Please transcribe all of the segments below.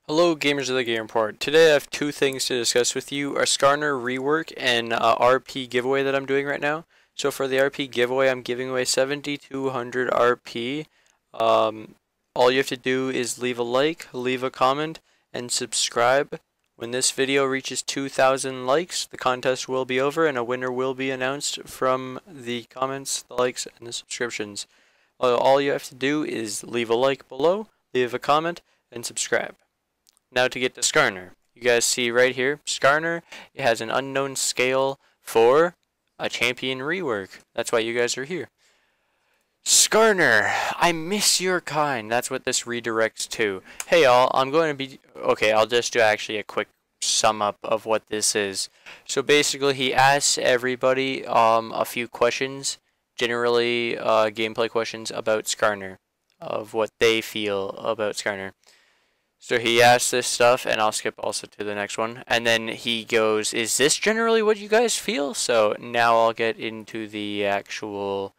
Hello gamers of the Game Report. Today I have two things to discuss with you, a Skarner rework and RP giveaway that I'm doing right now. So for the RP giveaway, I'm giving away 7,200 RP. Um, all you have to do is leave a like, leave a comment, and subscribe. When this video reaches 2,000 likes, the contest will be over and a winner will be announced from the comments, the likes, and the subscriptions. All you have to do is leave a like below, leave a comment, and subscribe. Now to get to Skarner. You guys see right here, Skarner, it has an unknown scale for a champion rework. That's why you guys are here. Skarner, I miss your kind. That's what this redirects to. Hey y'all, I'm going to be... Okay, I'll just do actually a quick sum up of what this is. So basically he asks everybody a few questions, generally gameplay questions about Skarner, of what they feel about Skarner. So he asks this stuff, and I'll skip also to the next one. And then he goes, is this generally what you guys feel? So now I'll get into the actual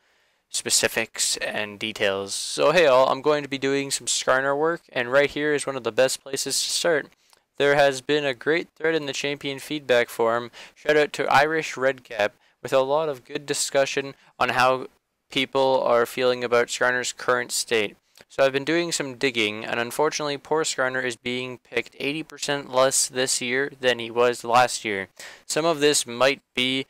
specifics and details. So hey all, I'm going to be doing some Skarner work, and right here is one of the best places to start. There has been a great thread in the champion feedback forum, shout out to Irish Redcap, with a lot of good discussion on how people are feeling about Skarner's current state. So I've been doing some digging, and unfortunately poor Skarner is being picked 80% less this year than he was last year. Some of this might be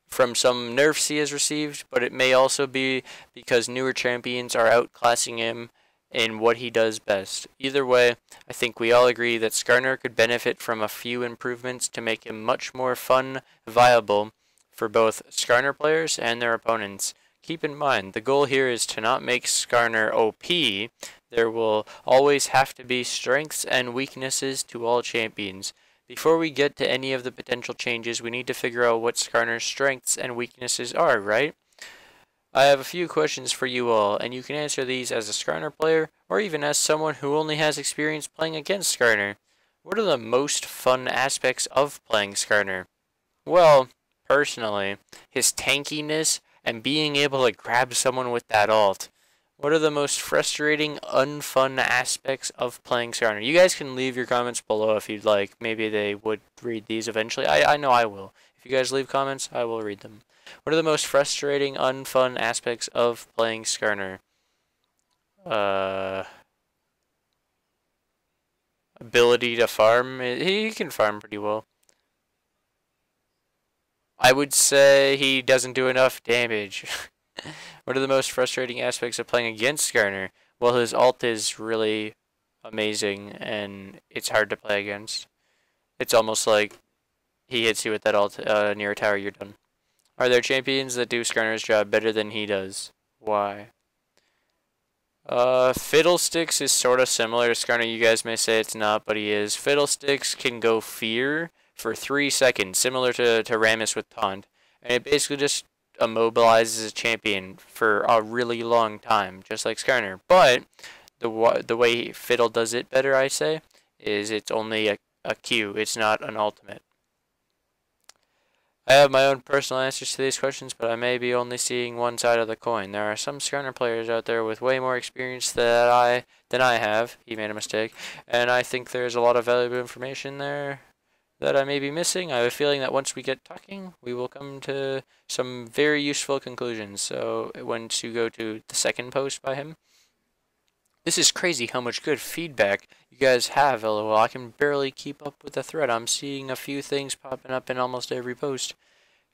from some nerfs he has received, but it may also be because newer champions are outclassing him in what he does best. Either way, I think we all agree that Skarner could benefit from a few improvements to make him much more fun, viable for both Skarner players and their opponents. Keep in mind, the goal here is to not make Skarner OP. There will always have to be strengths and weaknesses to all champions. Before we get to any of the potential changes, we need to figure out what Skarner's strengths and weaknesses are, right? I have a few questions for you all, and you can answer these as a Skarner player, or even as someone who only has experience playing against Skarner. What are the most fun aspects of playing Skarner? Well, personally, his tankiness and being able to grab someone with that ult. What are the most frustrating, unfun aspects of playing Skarner? You guys can leave your comments below if you'd like. Maybe they would read these eventually. I know I will. If you guys leave comments, I will read them. What are the most frustrating, unfun aspects of playing Skarner? Ability to farm. He can farm pretty well. I would say he doesn't do enough damage. What are the most frustrating aspects of playing against Skarner? Well, his ult is really amazing, and it's hard to play against. It's almost like he hits you with that ult near a tower, you're done. Are there champions that do Skarner's job better than he does? Why? Fiddlesticks is sort of similar to Skarner. You guys may say it's not, but he is. Fiddlesticks can go fear for 3 seconds, similar to Rammus with Taunt. And it basically just immobilizes a champion for a really long time, just like Skarner. But the way Fiddle does it better, I say, is it's only a Q. It's not an ultimate. I have my own personal answers to these questions, but I may be only seeing one side of the coin. There are some Skarner players out there with way more experience than I have. He made a mistake. And I think there's a lot of valuable information there that I may be missing. I have a feeling that once we get talking, we will come to some very useful conclusions. So once you go to the second post by him, this is crazy how much good feedback you guys have, lol. I can barely keep up with the thread. I'm seeing a few things popping up in almost every post.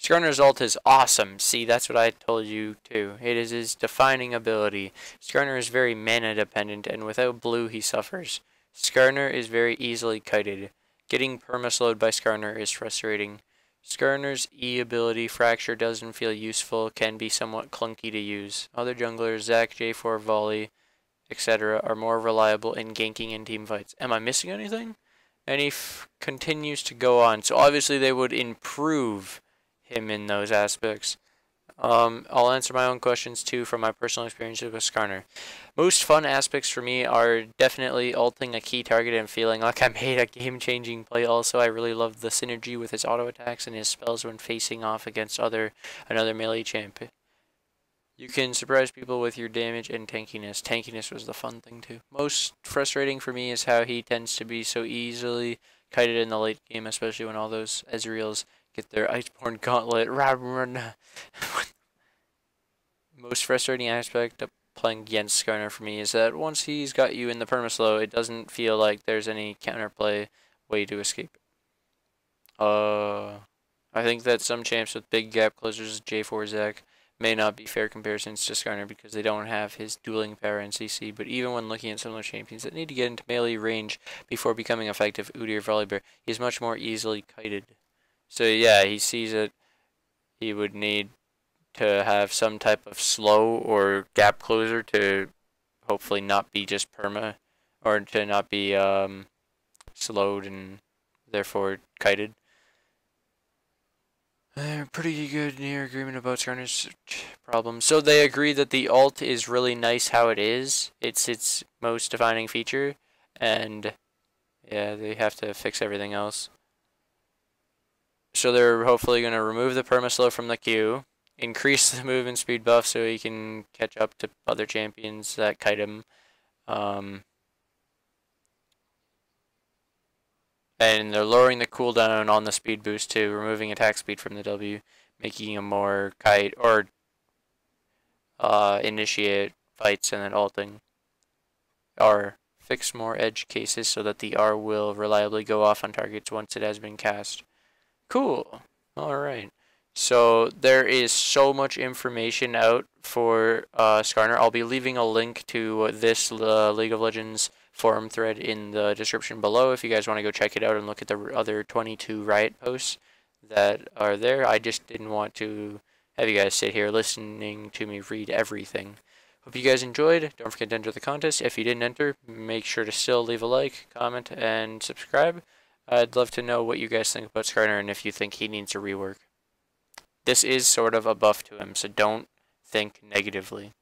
Skarner's ult is awesome. See, that's what I told you too. It is his defining ability. Skarner is very mana dependent, and without blue he suffers. Skarner is very easily kited. Getting permaslowed by Skarner is frustrating. Skarner's E ability, Fracture, doesn't feel useful, can be somewhat clunky to use. Other junglers, Zac, J4, Volley, etc. are more reliable in ganking and team fights. Am I missing anything? And he continues to go on. So obviously they would improve him in those aspects. I'll answer my own questions too from my personal experiences with Skarner. Most fun aspects for me are definitely ulting a key target and feeling like I made a game-changing play. Also, I really love the synergy with his auto attacks and his spells when facing off against another melee champ. You can surprise people with your damage and tankiness. Tankiness was the fun thing too. Most frustrating for me is how he tends to be so easily kited in the late game, especially when all those Ezreals get their Iceborne Gauntlet. Most frustrating aspect of playing against Skarner for me is that once he's got you in the permaslow, it doesn't feel like there's any counterplay way to escape it. I think that some champs with big gap closers, J4 Zac, may not be fair comparisons to Skarner because they don't have his dueling power and CC, but even when looking at similar champions that need to get into melee range before becoming effective, Udi or Volibear, he's much more easily kited. So yeah, he sees it. He would need to have some type of slow or gap closer to hopefully not be just perma, or to not be slowed and therefore kited. They're pretty good near agreement about Skarner's problem. So they agree that the ult is really nice how it is. It's its most defining feature, and yeah, they have to fix everything else. So they're hopefully going to remove the permaslow from the queue, increase the movement speed buff so he can catch up to other champions that kite him. And they're lowering the cooldown on the speed boost too, removing attack speed from the W, making him more kite or initiate fights and then ulting. R, fix more edge cases so that the R will reliably go off on targets once it has been cast. Cool. Alright. So there is so much information out for Skarner. I'll be leaving a link to this League of Legends forum thread in the description below if you guys want to go check it out and look at the other 22 Riot posts that are there. I just didn't want to have you guys sit here listening to me read everything. Hope you guys enjoyed. Don't forget to enter the contest. If you didn't enter, make sure to still leave a like, comment, and subscribe. I'd love to know what you guys think about Skarner and if you think he needs a rework. This is sort of a buff to him, so don't think negatively.